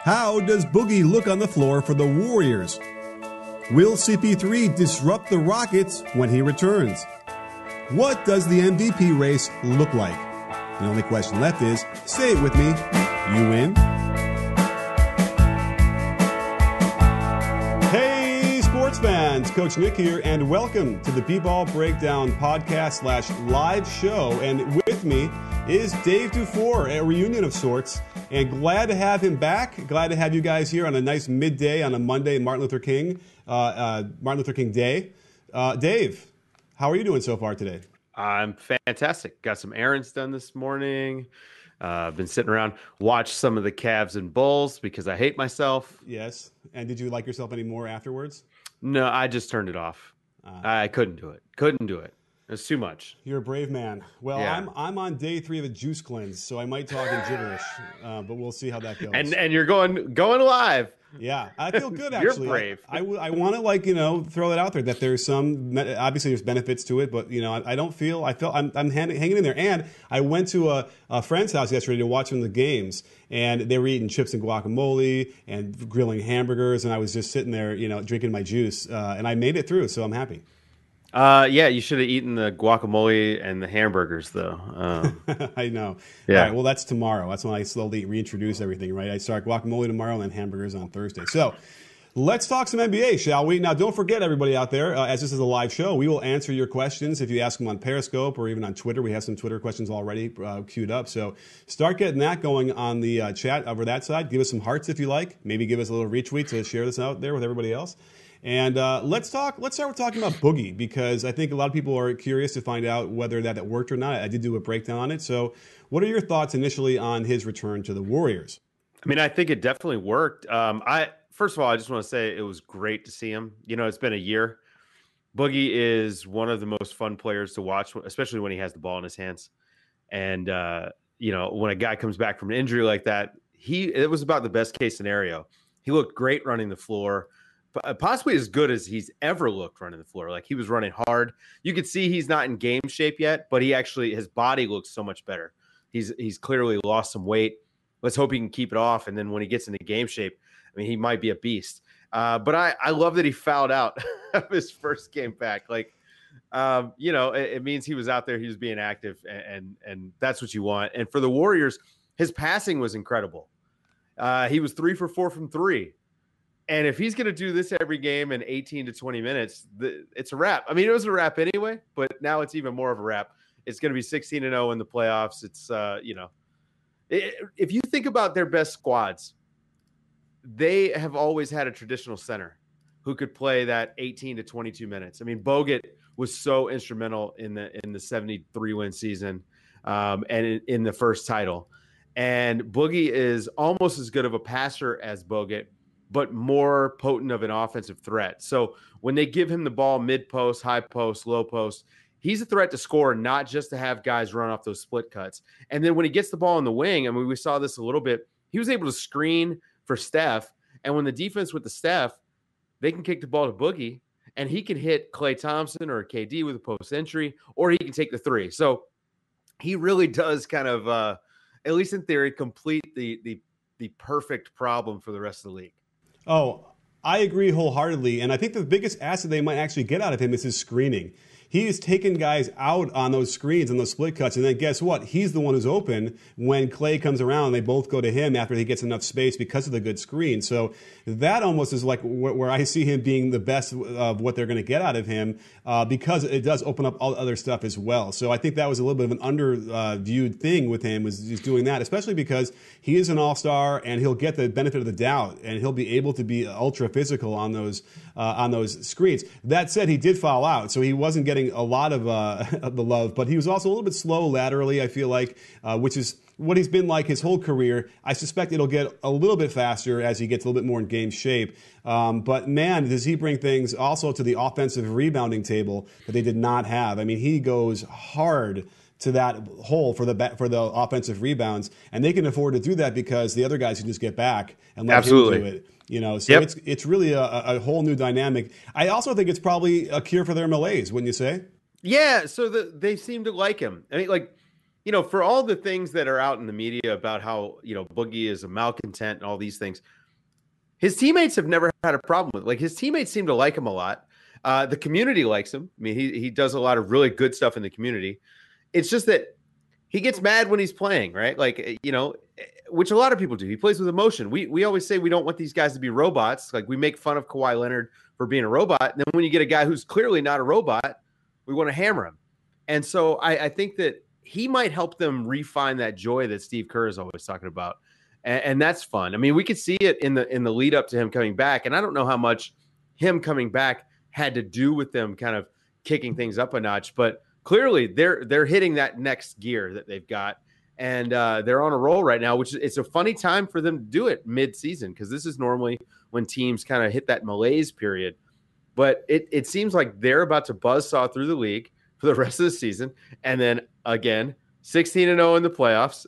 How does Boogie look on the floor for the Warriors? Will CP3 disrupt the Rockets when he returns? What does the MVP race look like? The only question left is, say it with me, you win? Hey, sports fans, Coach Nick here, and welcome to the B-Ball Breakdown podcast / live show. And with me is Dave DuFour, a reunion of sorts. And glad to have him back. Glad to have you guys here on a nice midday on a Monday, Martin Luther King Day. Dave, how are you doing so far today? I'm fantastic. Got some errands done this morning. Been sitting around, watched some of the Cavs and Bulls because I hate myself. Yes. And did you like yourself any more afterwards? No, I just turned it off. I couldn't do it. Couldn't do it. It's too much. You're a brave man. Well, yeah. I'm on day 3 of a juice cleanse, so I might talk in gibberish, but we'll see how that goes. And you're going live. Yeah, I feel good actually. You're brave. I want to throw that out there that there's obviously there's benefits to it, but I'm hanging in there. And I went to a friend's house yesterday to watch them the games, and they were eating chips and guacamole and grilling hamburgers, and I was just sitting there, drinking my juice, and I made it through, so I'm happy. Yeah, you should have eaten the guacamole and the hamburgers, though. I know. Yeah. All right, well, that's tomorrow. That's when I slowly reintroduce everything, right? I start guacamole tomorrow and then hamburgers on Thursday. So let's talk some NBA, shall we? Now, don't forget, everybody out there, as this is a live show, we will answer your questions if you ask them on Periscope or even on Twitter. We have some Twitter questions already queued up. So start getting that going on the chat over that side. Give us some hearts if you like. Maybe give us a little retweet to share this out there with everybody else. And let's start with talking about Boogie, because I think a lot of people are curious to find out whether that worked or not. I did do a breakdown on it. So what are your thoughts initially on his return to the Warriors? I mean, I think it definitely worked. First of all, I just want to say it was great to see him. It's been a year. Boogie is one of the most fun players to watch, especially when he has the ball in his hands. And, when a guy comes back from an injury like that, it was about the best case scenario. He looked great running the floor. Possibly as good as he's ever looked running the floor. Like, he was running hard. You could see he's not in game shape yet, but his body looks so much better. He's clearly lost some weight. Let's hope he can keep it off. And then when he gets into game shape, I mean, he might be a beast. But I love that he fouled out of his first game back. Like, it means he was out there. He was being active, and that's what you want. And for the Warriors, his passing was incredible. He was 3 for 4 from 3. And if he's going to do this every game in 18 to 20 minutes, it's a wrap. I mean, it was a wrap anyway, but now it's even more of a wrap. It's going to be 16-0 in the playoffs. It's, if you think about their best squads, they have always had a traditional center who could play that 18 to 22 minutes. I mean, Bogut was so instrumental in the 73-win season and in the first title. And Boogie is almost as good of a passer as Bogut, but more potent of an offensive threat. So when they give him the ball mid-post, high post, low post, he's a threat to score, not just to have guys run off those split cuts. And then when he gets the ball in the wing, I mean, we saw this a little bit, he was able to screen for Steph. And when the defense with the Steph, they can kick the ball to Boogie, and he can hit Klay Thompson or KD with a post entry, or he can take the three. So he really does kind of, at least in theory, complete the perfect problem for the rest of the league. Oh, I agree wholeheartedly, and I think the biggest asset they might actually get out of him is his screening. He has taken guys out on those screens and those split cuts, and then guess what? He's the one who's open when Klay comes around. They both go to him after he gets enough space because of the good screen. So that almost is like where I see him being the best of what they're going to get out of him because it does open up all the other stuff as well. So I think that was a little bit of an underviewed thing with him, was just doing that, especially because he is an all-star and he'll get the benefit of the doubt and he'll be able to be ultra physical on those screens. That said, he did foul out, so he wasn't getting a lot of the love, but he was also a little bit slow laterally, I feel like, which is what he's been like his whole career. I suspect it'll get a little bit faster as he gets a little bit more in game shape. But man, does he bring things also to the offensive rebounding table that they did not have. I mean, he goes hard to that hole for the offensive rebounds, and they can afford to do that because the other guys can just get back and let him do it. So yep. It's really a whole new dynamic. I also think it's probably a cure for their malaise, wouldn't you say? Yeah, so they seem to like him. I mean, like, for all the things that are out in the media about how, Boogie is a malcontent and all these things, his teammates have never had a problem with it. Like, his teammates seem to like him a lot. The community likes him. I mean, he does a lot of really good stuff in the community. It's just that he gets mad when he's playing, right? Like, which a lot of people do. He plays with emotion. We always say we don't want these guys to be robots. Like, we make fun of Kawhi Leonard for being a robot. And then when you get a guy who's clearly not a robot, we want to hammer him. And so I think that he might help them refine that joy that Steve Kerr is always talking about. And that's fun. I mean, we could see it in the lead up to him coming back. And I don't know how much him coming back had to do with them kind of kicking things up a notch, but clearly they're hitting that next gear that they've got. And they're on a roll right now, which it's a funny time for them to do it mid-season, because this is normally when teams kind of hit that malaise period. But it seems like they're about to buzzsaw through the league for the rest of the season. And then again, 16-0 in the playoffs,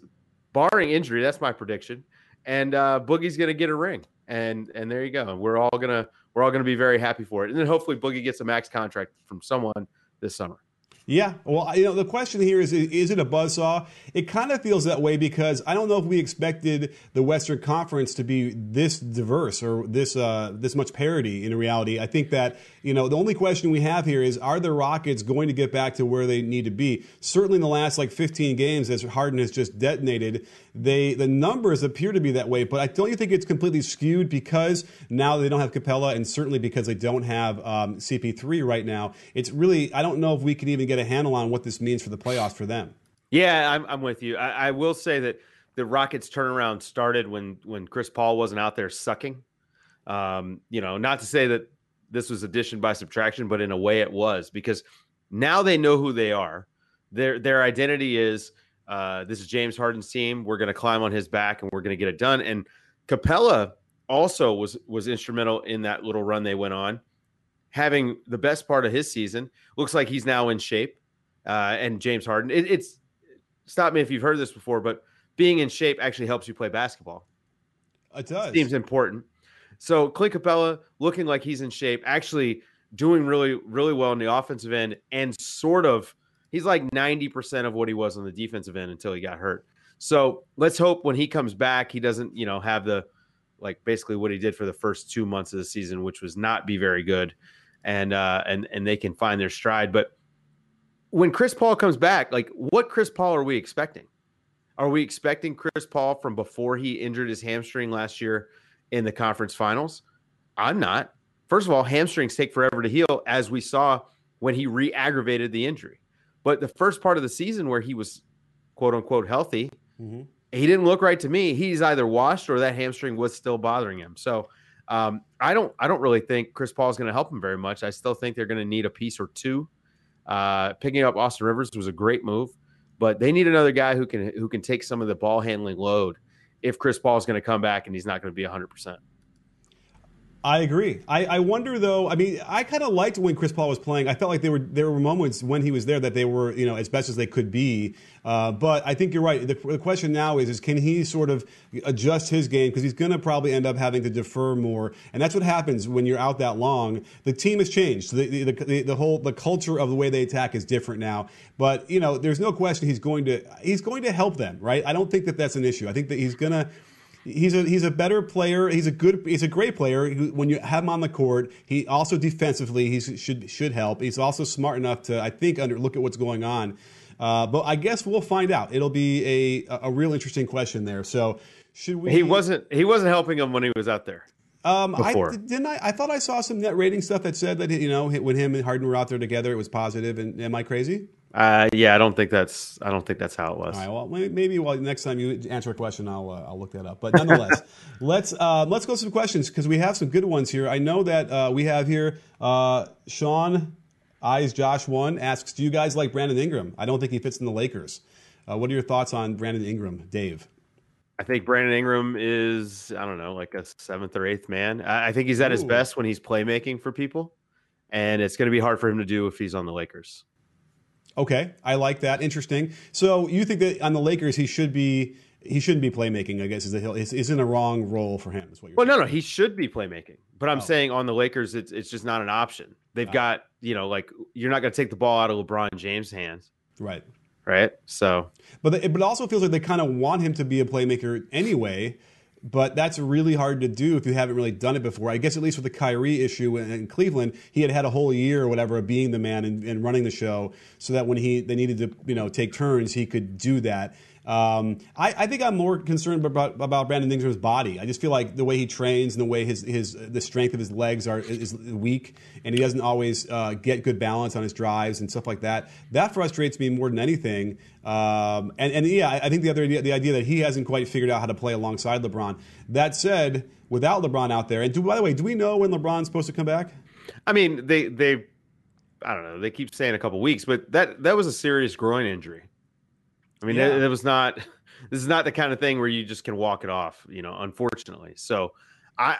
barring injury. That's my prediction. And Boogie's going to get a ring. And there you go. And we're all going to be very happy for it. And then hopefully Boogie gets a max contract from someone this summer. Yeah, well, the question here is it a buzzsaw? It kind of feels that way because I don't know if we expected the Western Conference to be this diverse or this much parity in reality. I think that, the only question we have here is, are the Rockets going to get back to where they need to be? Certainly in the last 15 games, as Harden has just detonated, the numbers appear to be that way, but don't you think it's completely skewed because now they don't have Capella, and certainly because they don't have CP3 right now? It's really, I don't know if we can even get a handle on what this means for the playoffs for them. Yeah, I'm with you. I will say that the Rockets turnaround started when Chris Paul wasn't out there sucking. Not to say that this was addition by subtraction, but in a way it was, because now they know who they are. Their identity is, this is James Harden's team. We're going to climb on his back and we're going to get it done. And Capella also was instrumental in that little run they went on, having the best part of his season. Looks like he's now in shape. And James Harden, it's stop me if you've heard this before, but being in shape actually helps you play basketball. It does. It seems important. So Clint Capella looking like he's in shape, actually doing really, really well in the offensive end, and he's like 90% of what he was on the defensive end until he got hurt. So let's hope when he comes back, he doesn't, have the, basically what he did for the first 2 months of the season, which was not be very good. And they can find their stride. But when Chris Paul comes back, what Chris Paul are we expecting? Are we expecting Chris Paul from before he injured his hamstring last year in the conference finals? I'm not. First of all, hamstrings take forever to heal, as we saw when he re-aggravated the injury. But the first part of the season where he was quote unquote healthy, he didn't look right to me. He's either washed or that hamstring was still bothering him. So I don't really think Chris Paul is going to help him very much. I still think they're going to need a piece or two. Picking up Austin Rivers was a great move, but they need another guy who can take some of the ball handling load if Chris Paul is going to come back and he's not going to be 100%. I agree. I wonder, though, I mean, I kind of liked when Chris Paul was playing. I felt like there were moments when he was there that they were, as best as they could be. But I think you're right. The question now is can he sort of adjust his game? Because he's going to probably end up having to defer more. And that's what happens when you're out that long. The team has changed. So the culture of the way they attack is different now. But, there's no question he's going to help them, right? I don't think that that's an issue. I think that he's going to. He's a better player. He's a great player. When you have him on the court, he also defensively should help. He's also smart enough to, I think, look at what's going on. But I guess we'll find out. It'll be a real interesting question there. So should we? He wasn't helping him when he was out there. Before. I thought I saw some net rating stuff that said that when him and Harden were out there together, it was positive. And am I crazy? Yeah, I don't think that's how it was. All right, well, maybe next time you answer a question, I'll look that up. But nonetheless, let's go to some questions because we have some good ones here. I know that we have here Sean Eyes Josh 1 asks, do you guys like Brandon Ingram? I don't think he fits in the Lakers. What are your thoughts on Brandon Ingram, Dave? I think Brandon Ingram is, I don't know, like a seventh or eighth man. I think he's at his best when he's playmaking for people, and it's going to be hard for him to do if he's on the Lakers. Okay, I like that. Interesting. So you think that on the Lakers he shouldn't be playmaking? I guess is in a wrong role for him. Is what you're saying. No, he should be playmaking. But I'm saying on the Lakers, it's just not an option. They've got you're not going to take the ball out of LeBron James' hands, right? right? So, but it also feels like they kind of want him to be a playmaker anyway. But that's really hard to do if you haven't really done it before. I guess at least with the Kyrie issue in Cleveland, he had a whole year or whatever of being the man and running the show, so that when they needed to take turns, he could do that. I think I'm more concerned about Brandon Ingram's body. I just feel like the way he trains and the way the strength of his legs is weak, and he doesn't always get good balance on his drives and stuff like that. That frustrates me more than anything. I think the idea that he hasn't quite figured out how to play alongside LeBron. That said, without LeBron out there, and by the way, do we know when LeBron's supposed to come back? I mean, they I don't know. They keep saying a couple weeks, but that was a serious groin injury. I mean, it was not. This is not the kind of thing where you just can walk it off, unfortunately. So, I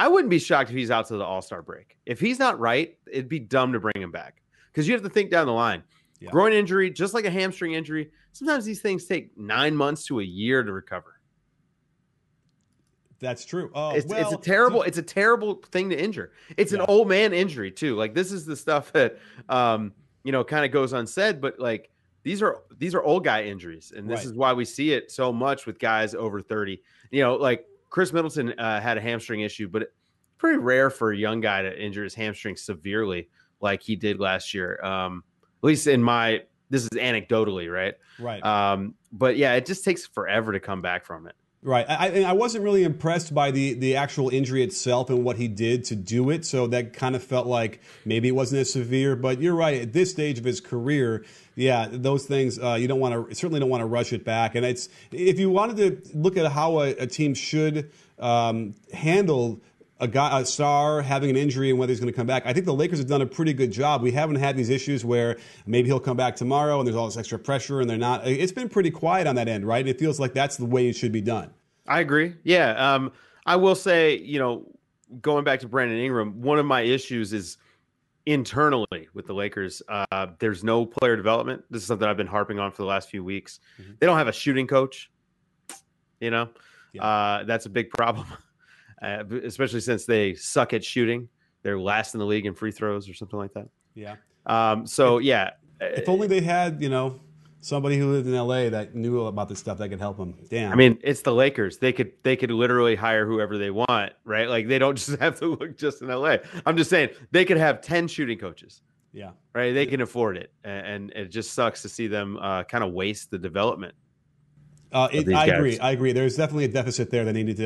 wouldn't be shocked if he's out to the All-Star break. If he's not right, it'd be dumb to bring him back, because you have to think down the line. Yeah. Groin injury, just like a hamstring injury, sometimes these things take 9 months to a year to recover. That's true. It's a terrible thing to injure. It's an old man injury too. Like, this is the stuff that kind of goes unsaid, but like these are old guy injuries, and this is why we see it so much with guys over 30. Like Chris Middleton had a hamstring issue, but it's pretty rare for a young guy to injure his hamstring severely like he did last year. At least this is anecdotally, right? Right. But yeah, it just takes forever to come back from it. Right. I wasn't really impressed by the actual injury itself and what he did to do it. So that kind of felt like maybe it wasn't as severe. But you're right. At this stage of his career, those things you certainly don't want to rush it back. And if you wanted to look at how a team should handle a star having an injury and whether he's going to come back, I think the Lakers have done a pretty good job. We haven't had these issues where maybe he'll come back tomorrow and there's all this extra pressure and they're not. It's been pretty quiet on that end, right? It feels like that's the way it should be done. I agree. Yeah. I will say, going back to Brandon Ingram, one of my issues is internally with the Lakers. There's no player development. This is something I've been harping on for the last few weeks. Mm-hmm. They don't have a shooting coach. That's a big problem. Especially since they suck at shooting. They're last in the league in free throws or something like that. Yeah. If only they had, somebody who lived in LA that knew about this stuff that could help them. Damn. I mean, it's the Lakers. They could literally hire whoever they want, right? Like, they don't just have to look just in LA. I'm just saying they could have 10 shooting coaches. Yeah. Right. They can afford it. And it just sucks to see them kind of waste the development. I agree. There's definitely a deficit there that they need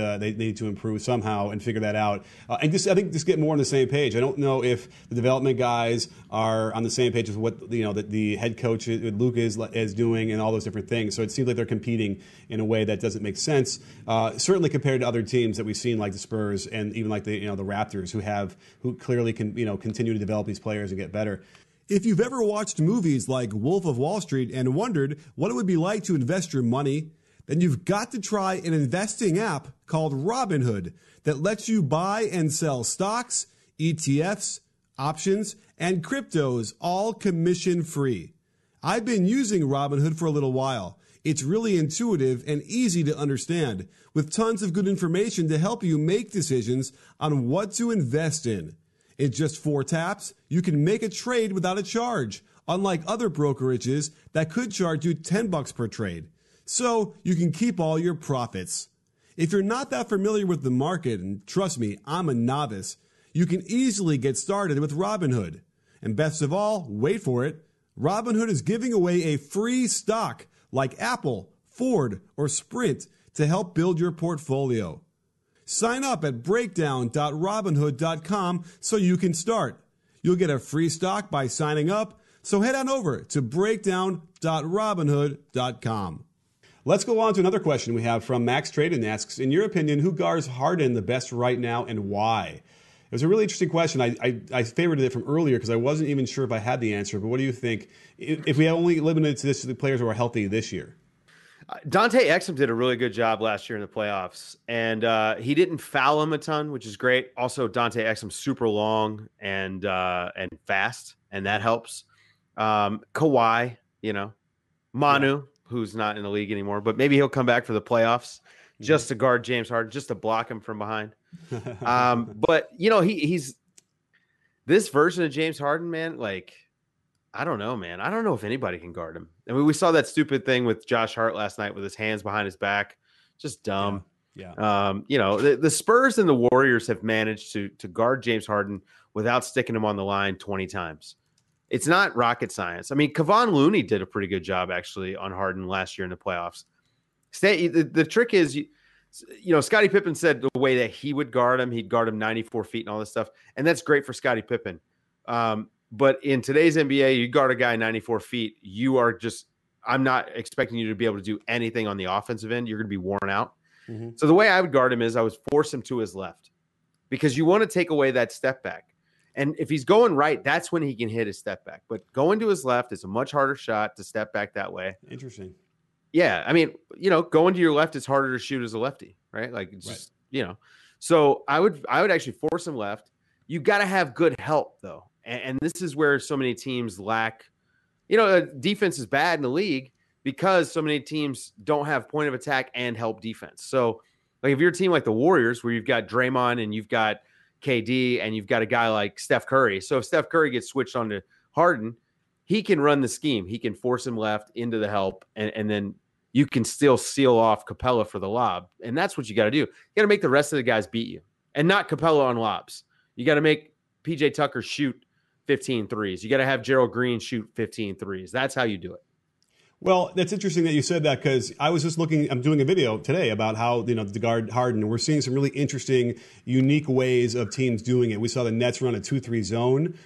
to improve somehow and figure that out. I think just get more on the same page. I don't know if the development guys are on the same page with what the head coach Luke is doing and all those different things. So it seems like they're competing in a way that doesn't make sense. Certainly compared to other teams that we've seen like the Spurs and even like the Raptors who clearly can continue to develop these players and get better. If you've ever watched movies like Wolf of Wall Street and wondered what it would be like to invest your money, then you've got to try an investing app called Robinhood that lets you buy and sell stocks, ETFs, options, and cryptos, all commission-free. I've been using Robinhood for a little while. It's really intuitive and easy to understand, with tons of good information to help you make decisions on what to invest in. In just 4 taps, you can make a trade without a charge, unlike other brokerages that could charge you $10 per trade. So you can keep all your profits. If you're not that familiar with the market, and trust me, I'm a novice, you can easily get started with Robinhood. And best of all, wait for it, Robinhood is giving away a free stock like Apple, Ford, or Sprint to help build your portfolio. Sign up at breakdown.robinhood.com so you can start. You'll get a free stock by signing up, so head on over to breakdown.robinhood.com. Let's go on to another question we have from Max Traden. Asks, in your opinion, who guards Harden the best right now and why? It was a really interesting question. I favorited it from earlier because I wasn't even sure if I had the answer, but what do you think if we only limited to the players who are healthy this year? Dante Exum did a really good job last year in the playoffs, and he didn't foul him a ton, which is great. Also, Dante Exum's super long and fast, and that helps. Kawhi, Manu, who's not in the league anymore, but maybe he'll come back for the playoffs just to guard James Harden, just to block him from behind. But he's this version of James Harden, man. Like, I don't know, man. I don't know if anybody can guard him. I mean, we saw that stupid thing with Josh Hart last night with his hands behind his back. Just dumb. Yeah. The Spurs and the Warriors have managed to guard James Harden without sticking him on the line 20 times. It's not rocket science. I mean, Kevon Looney did a pretty good job actually on Harden last year in the playoffs. The trick is, Scottie Pippen said the way that he would guard him, he'd guard him 94 feet and all this stuff. And that's great for Scottie Pippen. But in today's NBA, you guard a guy 94 feet, I'm not expecting you to be able to do anything on the offensive end. You're going to be worn out. Mm-hmm. So the way I would guard him is I would force him to his left because you want to take away that step back. And if he's going right, that's when he can hit his step back. But going to his left is a much harder shot to step back that way. Interesting. Yeah. I mean, going to your left is harder to shoot as a lefty, right? Like it's just, So I would actually force him left. You got to have good help though. And this is where so many teams lack, defense is bad in the league because so many teams don't have point of attack and help defense. So like if you're a team like the Warriors where you've got Draymond and you've got KD and you've got a guy like Steph Curry. So if Steph Curry gets switched on to Harden, he can run the scheme. He can force him left into the help, and then you can still seal off Capella for the lob. And that's what you got to do. You got to make the rest of the guys beat you and not Capella on lobs. You got to make PJ Tucker shoot 15 threes. You got to have Gerald Green shoot 15 threes. That's how you do it. Well, that's interesting that you said that because I was just I'm doing a video today about how, to guard Harden. We're seeing some really interesting, unique ways of teams doing it. We saw the Nets run a 2-3 zone,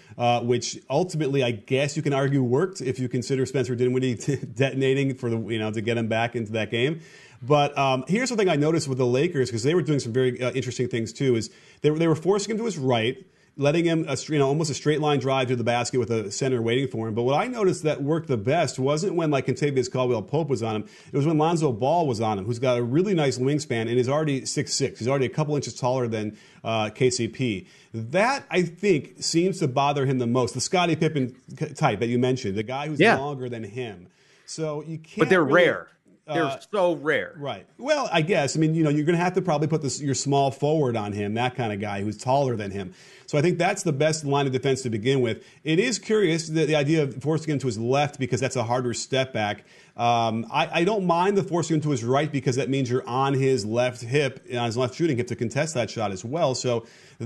which ultimately, I guess you can argue worked if you consider Spencer Dinwiddie detonating for to get him back into that game. But here's something I noticed with the Lakers because they were doing some very interesting things too. Is they were forcing him to his right, letting him almost a straight line drive to the basket with a center waiting for him. But what I noticed that worked the best wasn't when like Kentavious Caldwell-Pope was on him. It was when Lonzo Ball was on him, who's got a really nice wingspan and is already 6'6". He's already a couple inches taller than KCP. That, I think, seems to bother him the most. The Scottie Pippen type that you mentioned, the guy who's longer than him. So you can't. But they're rare. They're so rare. Right. Well, I guess. I mean, you're going to have to probably put your small forward on him, that kind of guy who's taller than him. So I think that's the best line of defense to begin with. It is curious, the idea of forcing him to his left because that's a harder step back. I don't mind the forcing him to his right because that means you're on his left hip, on his left shooting hip to contest that shot as well. So I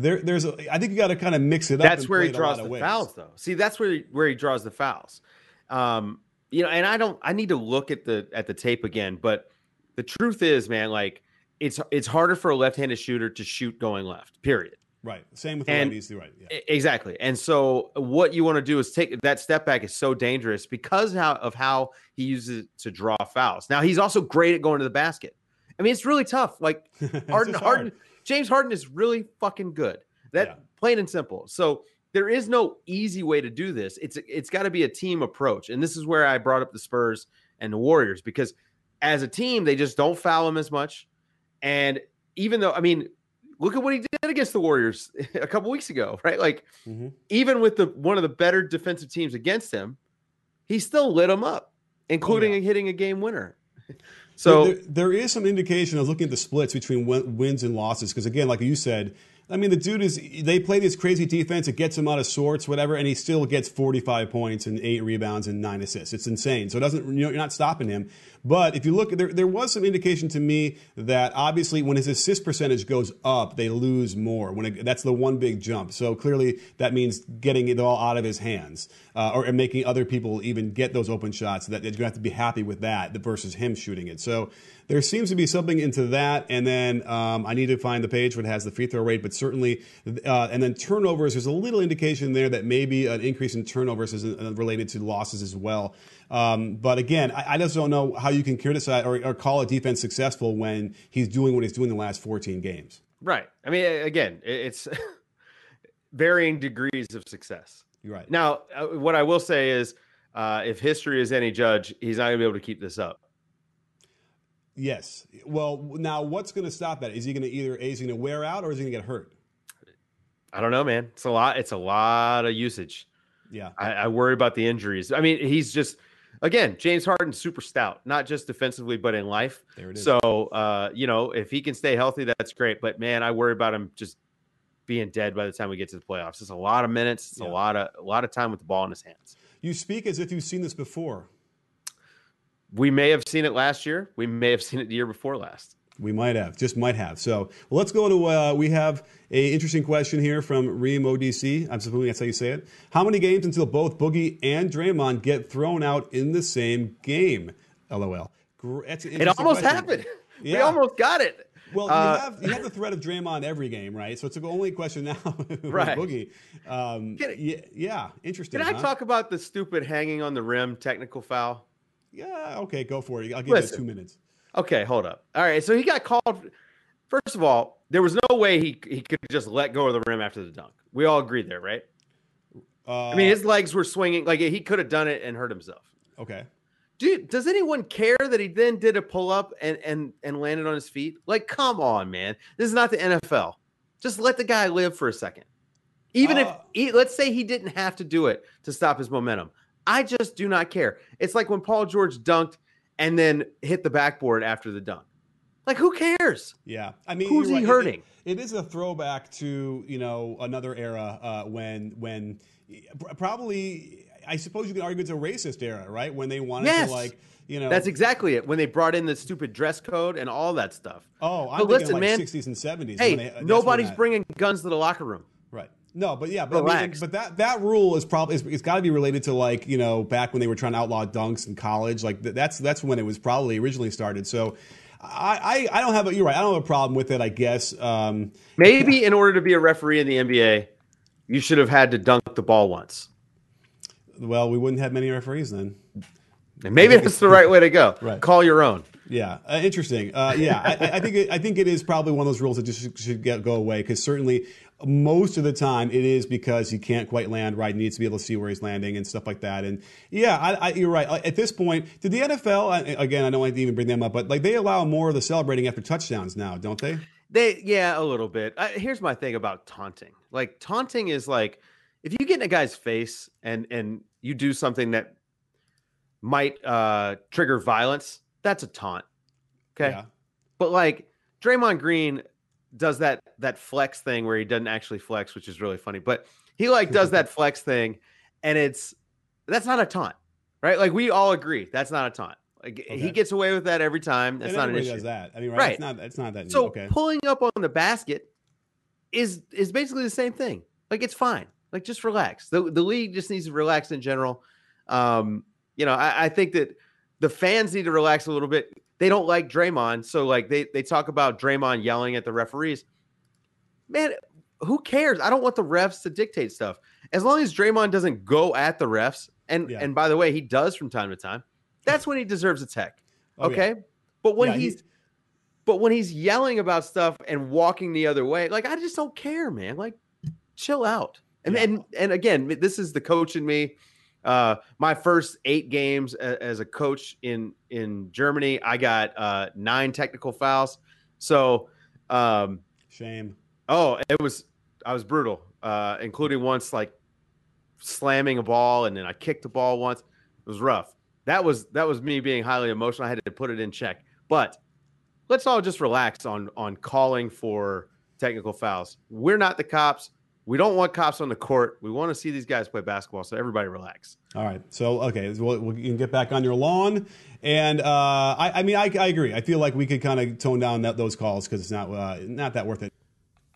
think you got to kind of mix it up. That's where he draws the fouls, though. See, that's where he draws the fouls. And I need to look at the tape again, but the truth is, man, like it's harder for a left-handed shooter to shoot going left, period. Right. Same with the righties, right. Yeah. Exactly. And so what you want to do is take that step back is so dangerous because of how he uses it to draw fouls. Now he's also great at going to the basket. I mean, it's really tough. Like James Harden is really fucking good. Plain and simple. So there is no easy way to do this. It's got to be a team approach. And this is where I brought up the Spurs and the Warriors, because as a team, they just don't foul him as much. And even though, I mean, look at what he did against the Warriors a couple weeks ago, right? Like even with one of the better defensive teams against him, he still lit them up, including hitting a game winner. So there is some indication. I was looking at the splits between wins and losses. Because again, like you said, I mean, the dude they play this crazy defense. It gets him out of sorts, whatever, and he still gets 45 points and 8 rebounds and 9 assists. It's insane. So it doesn't, you're not stopping him. But if you look, there was some indication to me that obviously when his assist percentage goes up, they lose more. That's the one big jump. So clearly that means getting it all out of his hands or making other people even get those open shots. That you're going to have to be happy with that versus him shooting it. So there seems to be something into that. And then I need to find the page where it has the free throw rate, but certainly, and then turnovers, there's a little indication there that maybe an increase in turnovers is related to losses as well. But again, I just don't know how you can criticize or call a defense successful when he's doing what he's doing the last 14 games. Right. I mean, again, it's varying degrees of success. You're right. Now, what I will say is if history is any judge, he's not going to be able to keep this up. Yes. Well, now what's going to stop that? Is he going to wear out or is he going to get hurt? I don't know, man. It's a lot of usage. Yeah. I worry about the injuries. I mean, he's just, again, James Harden's super stout, not just defensively, but in life. There it is. So, if he can stay healthy, that's great. But man, I worry about him just being dead by the time we get to the playoffs. It's a lot of minutes. It's a lot of time with the ball in his hands. You speak as if you've seen this before. We may have seen it last year. We may have seen it the year before last. We might have, just might have. So let's go to, we have an interesting question here from Reem ODC. I'm assuming that's how you say it. How many games until both Boogie and Draymond get thrown out in the same game? LOL. It almost happened. Yeah. We almost got it. Well, you have the threat of Draymond every game, right? So it's the only question now with right. Boogie. Yeah, interesting. Can I talk about the stupid hanging on the rim technical foul? Yeah, okay, go for it. I'll give you 2 minutes. Okay, hold up. All right, so he got called. First of all, there was no way he could just let go of the rim after the dunk. We all agreed there, right? I mean, his legs were swinging. Like, he could have done it and hurt himself. Okay. Dude, does anyone care that he then did a pull-up and landed on his feet? Like, come on, man. This is not the NFL. Just let the guy live for a second. Even if, let's say he didn't have to do it to stop his momentum. I just do not care. It's like when Paul George dunked and then hit the backboard after the dunk. Like, who cares? Yeah. I mean, who's he hurting? It is a throwback to, another era when probably, I suppose you could argue it's a racist era, right? When they wanted to, That's exactly it. When they brought in the stupid dress code and all that stuff. Oh, I'm thinking like 60s and 70s. Hey, nobody's bringing guns to the locker room. Right. No, but yeah, but that rule is probably it's got to be related to back when they were trying to outlaw dunks in college. Like that's when it was probably originally started. So I don't have you're right. I don't have a problem with it. I guess maybe in order to be a referee in the NBA, you should have had to dunk the ball once. Well, we wouldn't have many referees then. And maybe that's the right way to go. Right. Call your own. Yeah, interesting. I think it is probably one of those rules that just should go away because certainly most of the time it is because he can't quite land right. He needs to be able to see where he's landing and stuff like that. And yeah, you're right. At this point, did the NFL again? I don't like to even bring them up, but like they allow more of the celebrating after touchdowns now, don't they? A little bit. Here's my thing about taunting. Like taunting is like if you get in a guy's face and you do something that might trigger violence, that's a taunt. Okay. Yeah. But like Draymond Green does that flex thing where he doesn't actually flex, which is really funny, but he does that flex thing and that's not a taunt, right? Like we all agree that's not a taunt. Like he gets away with that every time. That's not an issue. Does that. I mean, right. It's not that. So pulling up on the basket is basically the same thing. Like it's fine. Like just relax. The league just needs to relax in general. I think that the fans need to relax a little bit. They don't like Draymond. So like they talk about Draymond yelling at the referees. Man, who cares? I don't want the refs to dictate stuff. As long as Draymond doesn't go at the refs, and by the way, he does from time to time, that's when he deserves a tech. Okay? But when he's yelling about stuff and walking the other way, like I just don't care, man. Like chill out. And again, this is the coach in me. My first 8 games as a coach in Germany, I got 9 technical fouls. So shame. Oh, I was brutal, including once like slamming a ball, and then I kicked the ball once. It was rough. That was me being highly emotional. I had to put it in check. But let's all just relax on calling for technical fouls. We're not the cops. We don't want cops on the court. We want to see these guys play basketball, so everybody relax. All right. So, okay, we can get back on your lawn. And, I agree. I feel like we could kind of tone down those calls because it's not that worth it.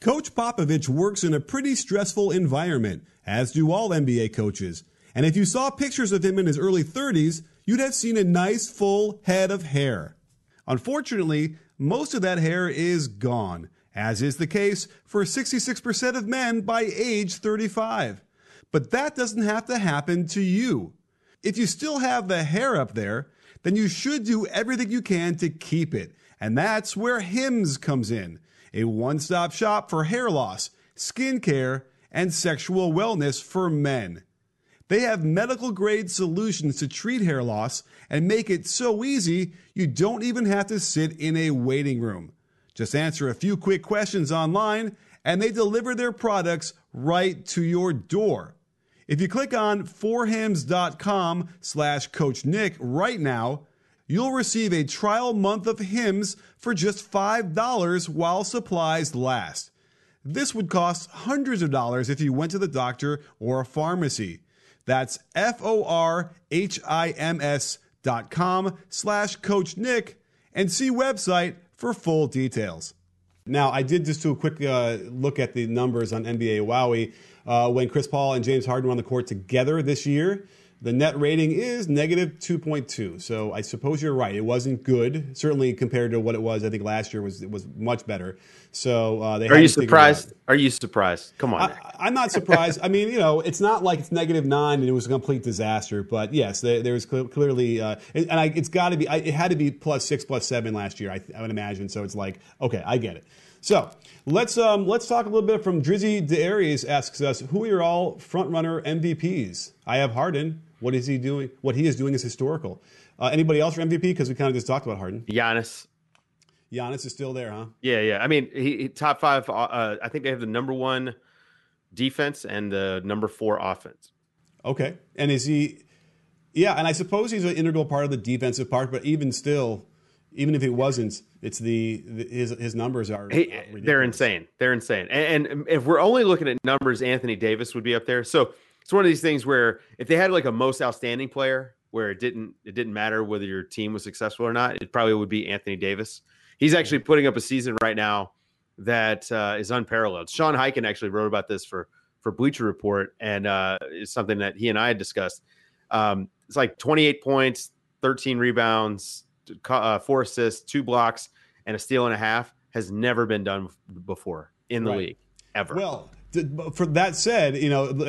Coach Popovich works in a pretty stressful environment, as do all NBA coaches. And if you saw pictures of him in his early 30s, you'd have seen a nice full head of hair. Unfortunately, most of that hair is gone, as is the case for 66% of men by age 35. But that doesn't have to happen to you. If you still have the hair up there, then you should do everything you can to keep it. And that's where Hims comes in, a one-stop shop for hair loss, skincare, and sexual wellness for men. They have medical-grade solutions to treat hair loss and make it so easy you don't even have to sit in a waiting room. Just answer a few quick questions online, and they deliver their products right to your door. If you click on forhims.com/Coach Nick right now, you'll receive a trial month of Hims for just $5 while supplies last. This would cost hundreds of dollars if you went to the doctor or a pharmacy. That's FORHIMS.com/Coach Nick and see website for full details. Now, I did just do a quick look at the numbers on NBA Wowie. When Chris Paul and James Harden were on the court together this year, the net rating is negative 2.2. So I suppose you're right. It wasn't good, certainly compared to what it was. I think last year was much better. So they. Are you surprised? Are you surprised? Come on, Nick. I'm not surprised. I mean, it's not like it's -9 and it was a complete disaster. But yes, there was clearly, it's got to be. It had to be +6, +7 last year. I would imagine. So it's like, okay, I get it. So let's talk a little bit from Drizzy DeAries asks us, who are your all front runner MVPs? I have Harden. What is he doing? What he is doing is historical. Anybody else for MVP? Because we kind of just talked about Harden. Giannis is still there, huh? Yeah. I mean, he top 5. I think they have the #1 defense and the #4 offense. Okay, and is he? Yeah, and I suppose he's an integral part of the defensive part. But even still, even if he wasn't, it's his numbers are. They're insane. They're insane. And if we're only looking at numbers, Anthony Davis would be up there. So it's one of these things where if they had like a most outstanding player, where it didn't matter whether your team was successful or not, it probably would be Anthony Davis. He's actually putting up a season right now that is unparalleled. Sean Hyken actually wrote about this for Bleacher Report, and it's something that he and I had discussed. It's like 28 points, 13 rebounds, 4 assists, 2 blocks, and a steal and a half has never been done before in the league ever. Well, for that said,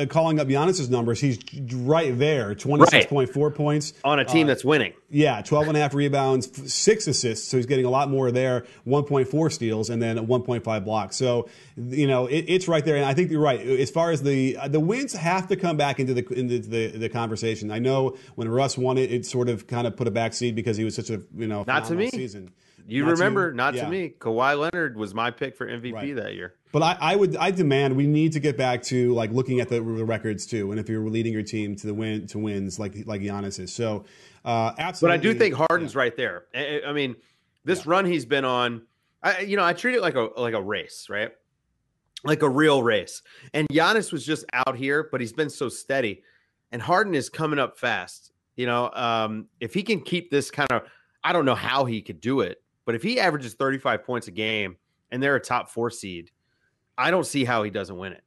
calling up Giannis's numbers, he's right there, 26.4 points. On a team that's winning. Yeah, 12.5 rebounds, 6 assists, so he's getting a lot more there, 1.4 steals, and then 1.5 blocks. So, it's right there, and I think you're right. As far as the wins have to come back into the conversation. I know when Russ won it, it sort of kind of put a backseat because he was such a, not to me. Season. To me. Kawhi Leonard was my pick for MVP that year. But I demand we need to get back to like looking at the records too, and if you're leading your team to wins like Giannis is. So absolutely. But I do think Harden's right there. I mean, this run he's been on, I treat it like a race, right? Like a real race. And Giannis was just out here, but he's been so steady. And Harden is coming up fast. If he can keep this kind of, I don't know how he could do it, but if he averages 35 points a game and they're a top 4 seed, I don't see how he doesn't win it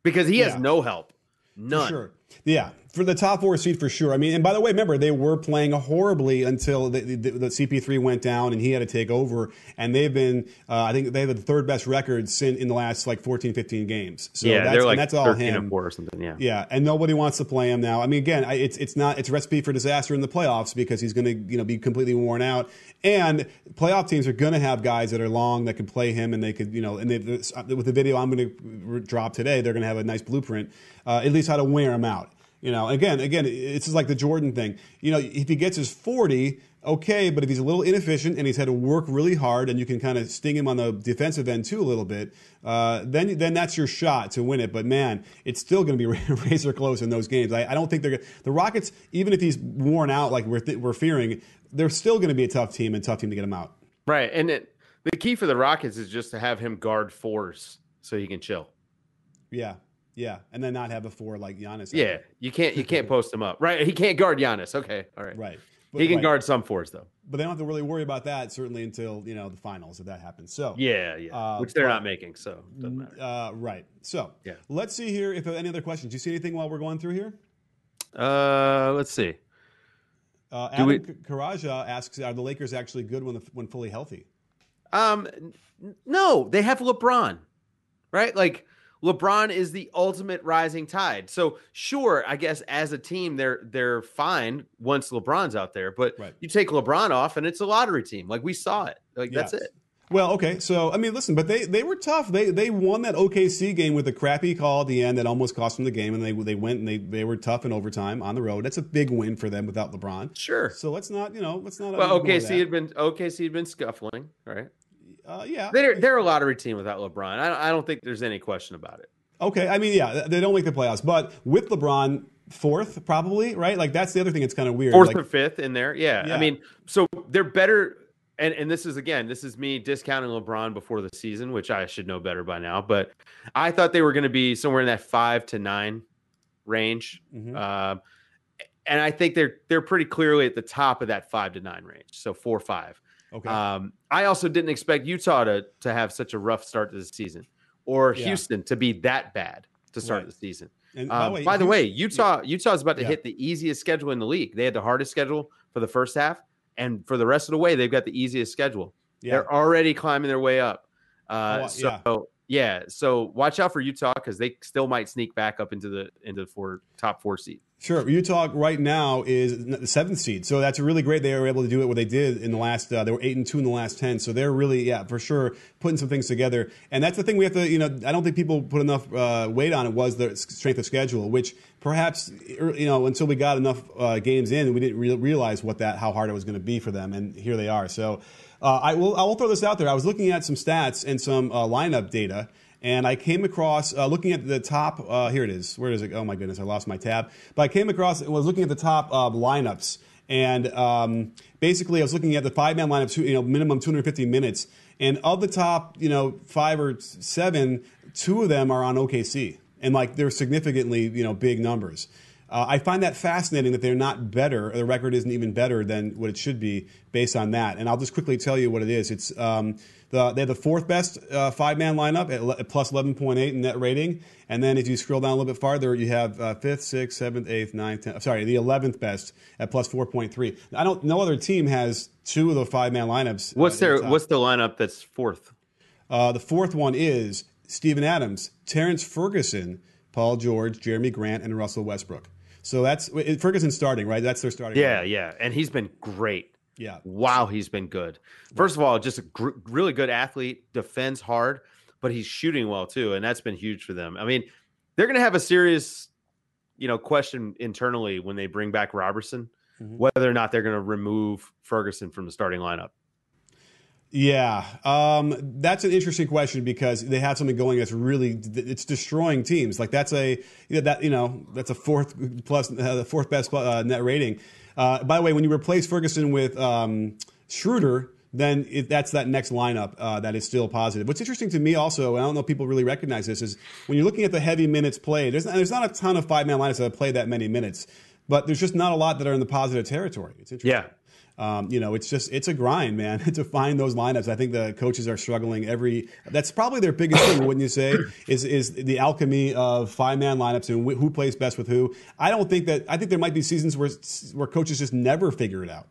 because he has no help. None. For sure. Yeah. For the top 4 seed, for sure. I mean, and by the way, remember, they were playing horribly until the CP3 went down and he had to take over. And they've been, I think they have the 3rd best record in the last 14, 15 games. So they're like that's all 13 him. and 4 or something. Yeah. Yeah. And nobody wants to play him now. I mean, again, it's a recipe for disaster in the playoffs because he's going to, be completely worn out. And playoff teams are going to have guys that are long that can play him, and they could, and with the video I'm going to drop today, they're going to have a nice blueprint, at least how to wear him out. Again, it's just like the Jordan thing. If he gets his 40, okay, but if he's a little inefficient and he's had to work really hard, and you can kind of sting him on the defensive end too a little bit, then that's your shot to win it. But man, it's still going to be razor close in those games. I don't think the Rockets, even if he's worn out like we're fearing, they're still going to be a tough team to get him out. Right, and the key for the Rockets is just to have him guard 4s so he can chill. Yeah, and then not have a 4 like Giannis. Yeah, you can't post him up. Right, he can't guard Giannis. Okay, all right. Right. But he can guard some 4s though. But they don't have to really worry about that certainly until the finals if that happens. So which they're not making, so it doesn't matter. Right. So let's see here if any other questions. Do you see anything while we're going through here? Let's see. Adam Karaja asks, "Are the Lakers actually good when fully healthy?" No, they have LeBron, right? Like LeBron is the ultimate rising tide. So sure, I guess as a team, they're fine once LeBron's out there. But you take LeBron off, and it's a lottery team. Like we saw it. Like that's it. Well, okay. So I mean, listen, but they were tough. They won that OKC game with a crappy call at the end that almost cost them the game, and they went and they were tough in overtime on the road. That's a big win for them without LeBron. Sure. So let's not. Well, OKC had been scuffling, right? Yeah, they're a lottery team without LeBron. I don't think there's any question about it. Okay, I mean, yeah, they don't make the playoffs, but with LeBron, 4th probably, right? Like that's the other thing that's kind of weird. 4th or 5th in there, yeah. I mean, so they're better. And this is me discounting LeBron before the season, which I should know better by now. But I thought they were going to be somewhere in that 5 to 9 range. And I think they're pretty clearly at the top of that 5 to 9 range. So 4 5. Okay. I also didn't expect Utah to have such a rough start to the season, or Houston to be that bad to start the season. And by the way, Utah is about to hit the easiest schedule in the league. They had the hardest schedule for the first half, and for the rest of the way, they've got the easiest schedule. Yeah. They're already climbing their way up. So watch out for Utah, because they still might sneak back up into the top 4 seed. Sure. Utah right now is the 7th seed. So that's really great. They were able to do it what they did in the last, they were 8-2 in the last 10. So they're really, for sure, putting some things together. And that's the thing we have to, I don't think people put enough weight on it, was the strength of schedule, which perhaps, until we got enough games in, we didn't realize how hard it was going to be for them. And here they are. So I will throw this out there. I was looking at some stats and some lineup data, and I came across, looking at the top, here it is. Where is it? Oh, my goodness, I lost my tab. But I came across, was looking at the top lineups. And basically, I was looking at the 5-man lineups, minimum 250 minutes. And of the top, 5 or 7, 2 of them are on OKC. And, they're significantly, big numbers. I find that fascinating that they're not better. The record isn't even better than what it should be based on that. And I'll just quickly tell you what it is. It's they have the 4th best 5-man lineup at plus 11.8 in net rating. And then if you scroll down a little bit farther, you have 5th, 6th, 7th, 8th, 9th, 10th. Sorry, the 11th best at plus 4.3. No other team has 2 of the 5-man lineups. What's the lineup that's 4th? The 4th one is Steven Adams, Terrence Ferguson, Paul George, Jeremy Grant, and Russell Westbrook. So that's Ferguson's starting, right? That's their starting. Yeah. And he's been great. Yeah. Wow, he's been good. First of all, just a really good athlete, defends hard, but he's shooting well too, and that's been huge for them. I mean, they're going to have a serious, question internally when they bring back Robertson, whether or not they're going to remove Ferguson from the starting lineup. Yeah, that's an interesting question, because they have something going that's it's destroying teams. That's a 4th plus the 4th best net rating. By the way, when you replace Ferguson with Schroeder, then that's that next lineup that is still positive. What's interesting to me also, and I don't know if people really recognize this, is when you're looking at the heavy minutes played, there's not a ton of 5-man lineups that have played that many minutes, but there's just not a lot that are in the positive territory. It's interesting. Yeah. It's a grind, man, to find those lineups. I think the coaches are struggling that's probably their biggest thing, wouldn't you say, is the alchemy of 5-man lineups and who plays best with who. I think there might be seasons where coaches just never figure it out.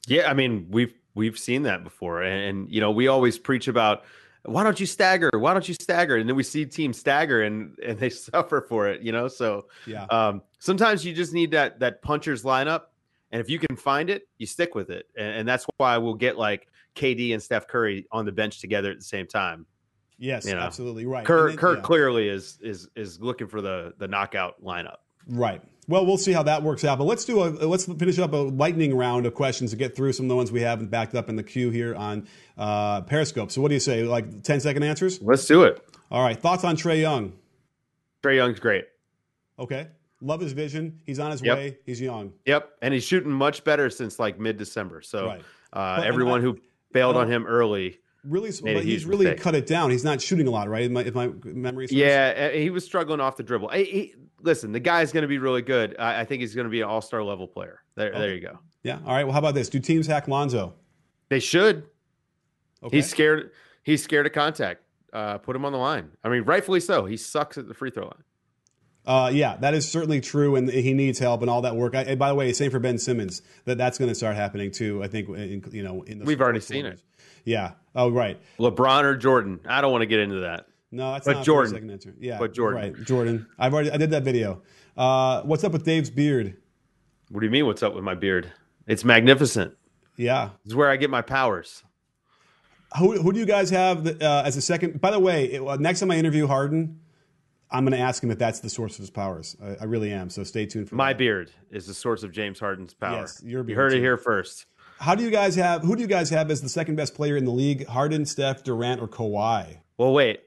Yeah. I mean, we've seen that before. And we always preach about, why don't you stagger? Why don't you stagger? And then we see teams stagger and they suffer for it, So sometimes you just need that puncher's lineup. And if you can find it, you stick with it. And that's why we'll get KD and Steph Curry on the bench together at the same time. Yes, absolutely right. Kirk clearly is looking for the knockout lineup. Right. Well, we'll see how that works out. But let's finish up a lightning round of questions to get through some of the ones we have backed up in the queue here on Periscope. So what do you say? 10-second answers? Let's do it. All right. Thoughts on Trae Young? Trae Young's great. Okay. Love his vision. He's on his way. He's young. Yep. And he's shooting much better since mid-December. So everyone who bailed on him early. He's really cut it down. He's not shooting a lot, right? If my memory serves. Yeah, he was struggling off the dribble. Listen, the guy's going to be really good. I think he's going to be an all-star level player. There you go. Yeah. All right. Well, how about this? Do teams hack Lonzo? They should. Okay. He's scared. He's scared of contact. Put him on the line. I mean, rightfully so. He sucks at the free throw line. Yeah, that is certainly true, and he needs help and all that work. And by the way, same for Ben Simmons. That's going to start happening too. I think in the we've already seen it. Yeah. Oh, right. LeBron or Jordan? I don't want to get into that. No, that's not Jordan. The second answer. Yeah, but Jordan. Right, Jordan. I did that video. What's up with Dave's beard? What do you mean? What's up with my beard? It's magnificent. Yeah, this is where I get my powers. Who do you guys have as a second? By the way, next time I interview Harden, I'm going to ask him if that's the source of his powers. I really am. So stay tuned for my that. beard is the source of James Harden's power. Yes, your beard. You heard it here first. Who do you guys have as the second best player in the league? Harden, Steph, Durant, or Kawhi? Well, wait.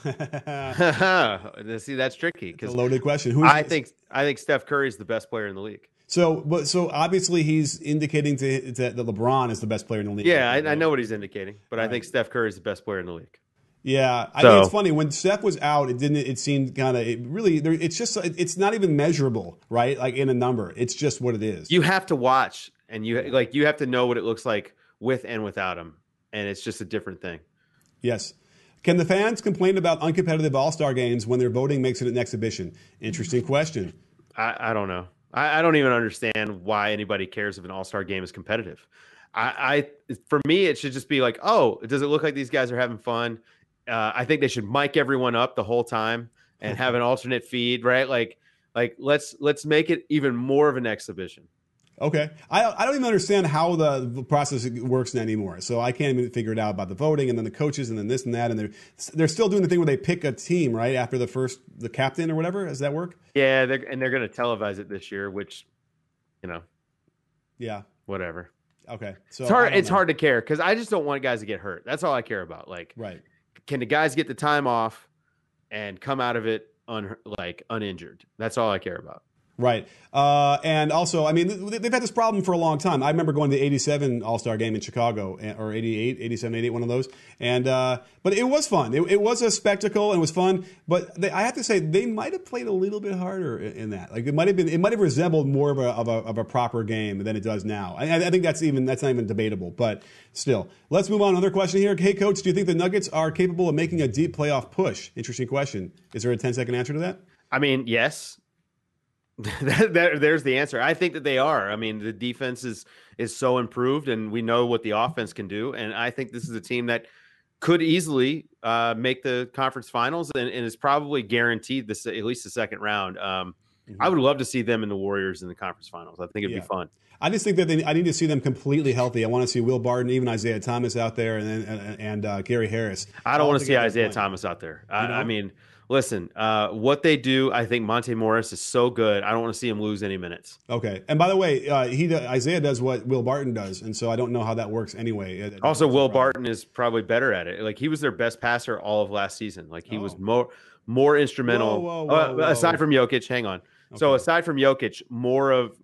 See, that's tricky because loaded question. I think Steph Curry is the best player in the league. So obviously he's indicating that LeBron is the best player in the league. Yeah, I know what he's indicating, but right. I think Steph Curry is the best player in the league. Yeah, I think it's funny when Steph was out. It seemed kind of really. It's just. It's not even measurable, right? Like in a number. It's just what it is. You have to watch, and you have to know what it looks like with and without him, and it's just a different thing. Yes. Can the fans complain about uncompetitive All-Star games when their voting makes it an exhibition? Interesting question. I don't know. I don't even understand why anybody cares if an All-Star game is competitive. For me, it should just be like, oh, does it look like these guys are having fun? I think they should mic everyone up the whole time and have an alternate feed, right? Like let's make it even more of an exhibition. Okay. I don't even understand how the process works anymore. So I can't even figure it out about the voting and then the coaches and then this and that. And they're still doing the thing where they pick a team, right? After the captain or whatever. Does that work? Yeah. They're going to televise it this year, which, yeah, whatever. Okay. So it's hard to care because I just don't want guys to get hurt. That's all I care about. Like, right. Can the guys get the time off and come out of it uninjured? That's all I care about. Right. And also, I mean, they've had this problem for a long time. I remember going to the 87 All-Star game in Chicago, or 88, 87, 88, one of those. And but it was fun. It was a spectacle and it was fun. But I have to say, they might have played a little bit harder in that. Like it might have resembled more of a proper game than it does now. I think that's not even debatable. But still, let's move on. Another question here. Hey, Coach, do you think the Nuggets are capable of making a deep playoff push? Interesting question. Is there a 10-second answer to that? I mean, yes. There's the answer. I think that they are. I mean, the defense is so improved, and we know what the offense can do. And I think this is a team that could easily make the conference finals, and is probably guaranteed at least the second round. I would love to see them and the Warriors in the conference finals. I think it'd be fun. I just think that I need to see them completely healthy. I want to see Will Barton, even Isaiah Thomas out there, and Gary Harris. I don't want to see Isaiah Thomas out there. I mean. Listen, what they do, I think Monte Morris is so good. I don't want to see him lose any minutes. Okay. And by the way, Isaiah does what Will Barton does, and so I don't know how that works anyway. Also, Will Barton is probably better at it. Like he was their best passer all of last season. Like he was more instrumental. Whoa. Aside from Jokic, hang on. Okay. So aside from Jokic, more of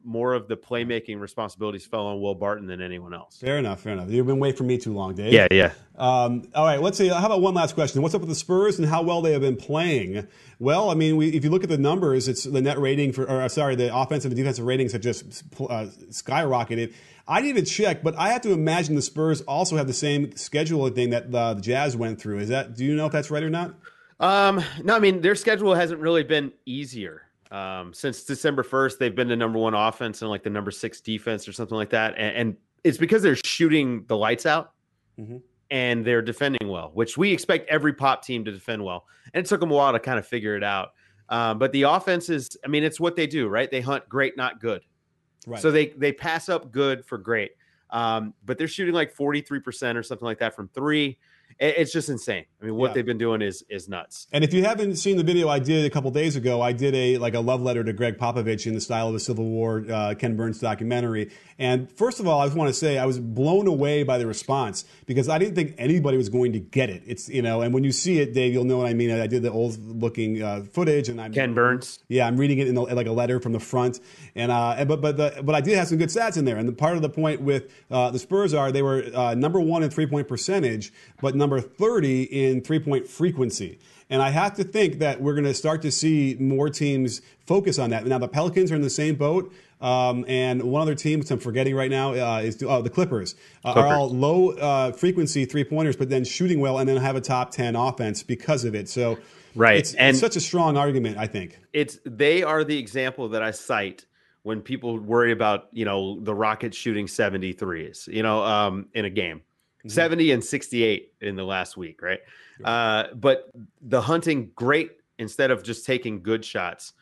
the playmaking responsibilities fell on Will Barton than anyone else. Fair enough. You've been waiting for me too long, Dave. Yeah. All right, let's see. How about one last question? What's up with the Spurs and how well they have been playing? Well, I mean, if you look at the numbers, it's the net rating the offensive and defensive ratings have just skyrocketed. I need to check, but I have to imagine the Spurs also have the same scheduling thing that the Jazz went through. Do you know if that's right or not? No, I mean, their schedule hasn't really been easier. Since December 1st, they've been the number 1 offense and like the number 6 defense or something like that. And it's because they're shooting the lights out and they're defending well, which we expect every pop team to defend well. And it took them a while to kind of figure it out. But the offense it's what they do, right? They hunt great, not good. Right. So they pass up good for great. But they're shooting like 43% or something like that from 3. It's just insane. I mean, what they've been doing is nuts. And if you haven't seen the video I did a couple days ago, I did a love letter to Greg Popovich in the style of a Civil War Ken Burns documentary. And first of all, I just want to say I was blown away by the response because I didn't think anybody was going to get it. It's and when you see it, Dave, you'll know what I mean. I did the old looking footage, and Ken Burns. Yeah, I'm reading it in like a letter from the front, but I did have some good stats in there. And part of the point with the Spurs they were number 1 in 3-point percentage, but number 30 in 3-point frequency. And I have to think that we're going to start to see more teams focus on that. Now, the Pelicans are in the same boat. And one other team, which I'm forgetting right now, is the Clippers. Are all low frequency 3-pointers, but then shooting well and then have a top 10 offense because of it. So it's such a strong argument, I think. They are the example that I cite when people worry about, the Rockets shooting 73s, in a game. 70 and 68 in the last week, right? Sure. But the hunting great instead of just taking good shots,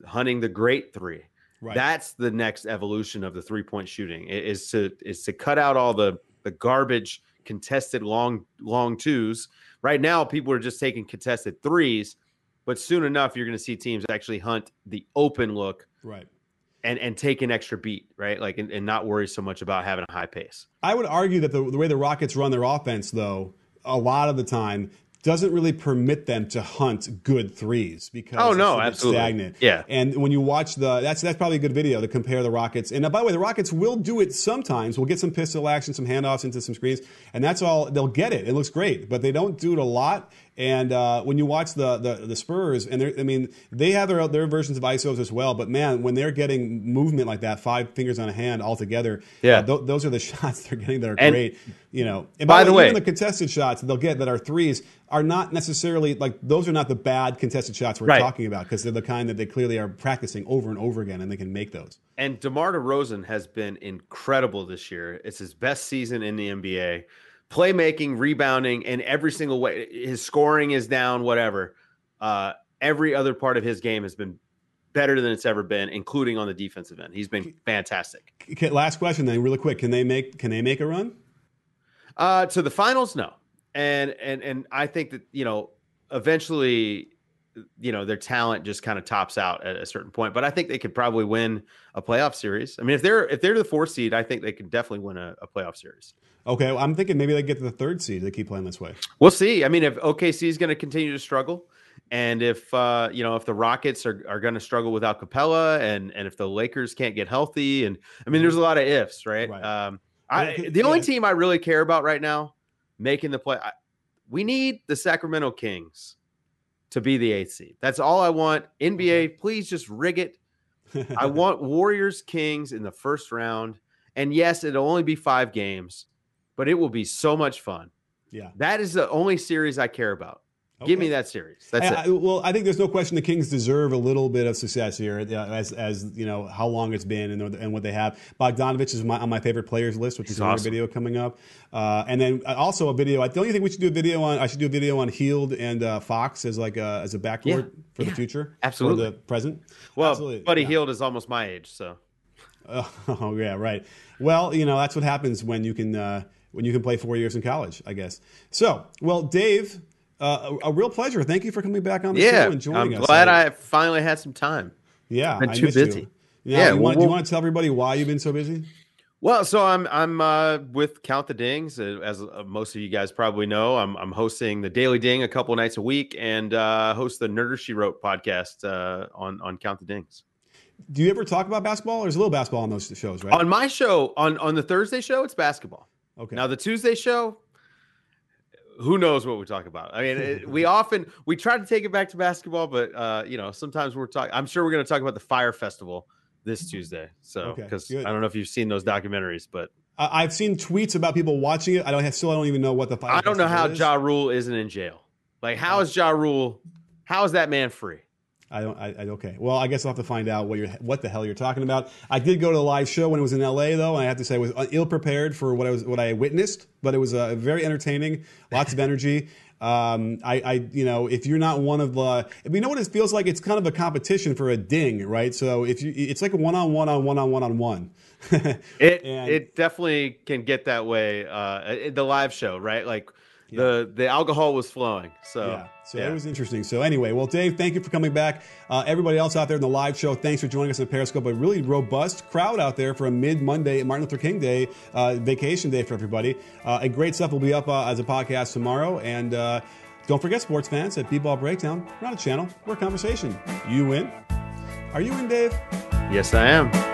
hunting the great 3. Right. That's the next evolution of the 3-point shooting is to cut out all the garbage contested long 2s. Right now, people are just taking contested 3s, but soon enough, you're going to see teams actually hunt the open look. Right. And take an extra beat, right? Like, and not worry so much about having a high pace. I would argue that the way the Rockets run their offense, though, a lot of the time doesn't really permit them to hunt good 3s because it's stagnant. Yeah. And when you watch that's probably a good video to compare the Rockets. And by the way, the Rockets will do it sometimes. We'll get some pistol action, some handoffs into some screens, and that's all. They'll get it. It looks great, but they don't do it a lot. And when you watch the Spurs, and they have their versions of ISOs as well. But man, when they're getting movement like that, 5 fingers on a hand all together, those are the shots they're getting that are great. And by the way, even the contested shots they'll get that are threes are not necessarily like those are not the bad contested shots we're talking about, because they're the kind that they clearly are practicing over and over again, and they can make those. And DeMar DeRozan has been incredible this year. It's his best season in the NBA. Playmaking, rebounding, in every single way. His scoring is down, whatever. Every other part of his game has been better than it's ever been, including on the defensive end. He's been fantastic. Okay, last question then, really quick. Can they make a run? To the finals? No. And I think that, eventually, their talent just kind of tops out at a certain point. But I think they could probably win a playoff series. I mean, if they're the 4th seed, I think they could definitely win a playoff series. Okay, well, I'm thinking maybe they get to the 3rd seed. They keep playing this way. We'll see. I mean, if OKC is going to continue to struggle, and if if the Rockets are going to struggle without Capella, and if the Lakers can't get healthy, and I mean, there's a lot of ifs, right? The only team I really care about right now making the play, we need the Sacramento Kings to be the 8th seed. That's all I want. NBA, please just rig it. I want Warriors Kings in the first round, and yes, it'll only be 5 games. But it will be so much fun. Yeah, that is the only series I care about. Okay. Give me that series. That's it. Well, I think there's no question the Kings deserve a little bit of success here, as how long it's been and what they have. Bogdanovich is on my favorite players list, which is another video coming up. And then also a video. Don't you think we should do a video on? I should do a video on Hield and Fox as a backcourt for the future, absolutely, for the present. Well, absolutely. Buddy Hield is almost my age, so. Oh yeah, right. Well, that's what happens when you can. When you can play 4 years in college, I guess. So, well, Dave, a real pleasure. Thank you for coming back on the show and joining us. I'm glad I finally had some time. Yeah, I've been too busy. Do you want to tell everybody why you've been so busy? Well, so I'm with Count the Dings, as most of you guys probably know. I'm hosting the Daily Ding a couple nights a week, and host the Nerder She Wrote podcast on Count the Dings. Do you ever talk about basketball? There's a little basketball on those shows, right? On my show, on the Thursday show, it's basketball. Okay. Now the Tuesday show, who knows what we talk about? I mean, we try to take it back to basketball, but sometimes we're talking. I'm sure we're going to talk about the Fire Festival this Tuesday. So, because I don't know if you've seen those documentaries, but I've seen tweets about people watching it. I don't even know what the Fire Festival is. I don't know how Ja Rule isn't in jail. Like, how is Ja Rule? How is that man free? Okay. Well, I guess I'll have to find out what the hell you're talking about. I did go to the live show when it was in LA, though, and I have to say I was ill prepared for what I witnessed, but it was very entertaining, lots of energy. If you're not one of the, you know what it feels like? It's kind of a competition for a ding, right? So it's like a one-on-one. It definitely can get that way. The live show, right? Like. Yeah. The alcohol was flowing. So it was interesting. So anyway, well, Dave, thank you for coming back. Everybody else out there in the live show, thanks for joining us on Periscope. A really robust crowd out there for a mid-Monday Martin Luther King Day, vacation day for everybody. And great stuff will be up as a podcast tomorrow. And don't forget, sports fans, at B-Ball Breakdown, we're not a channel, we're a conversation. You in? Are you in, Dave? Yes, I am.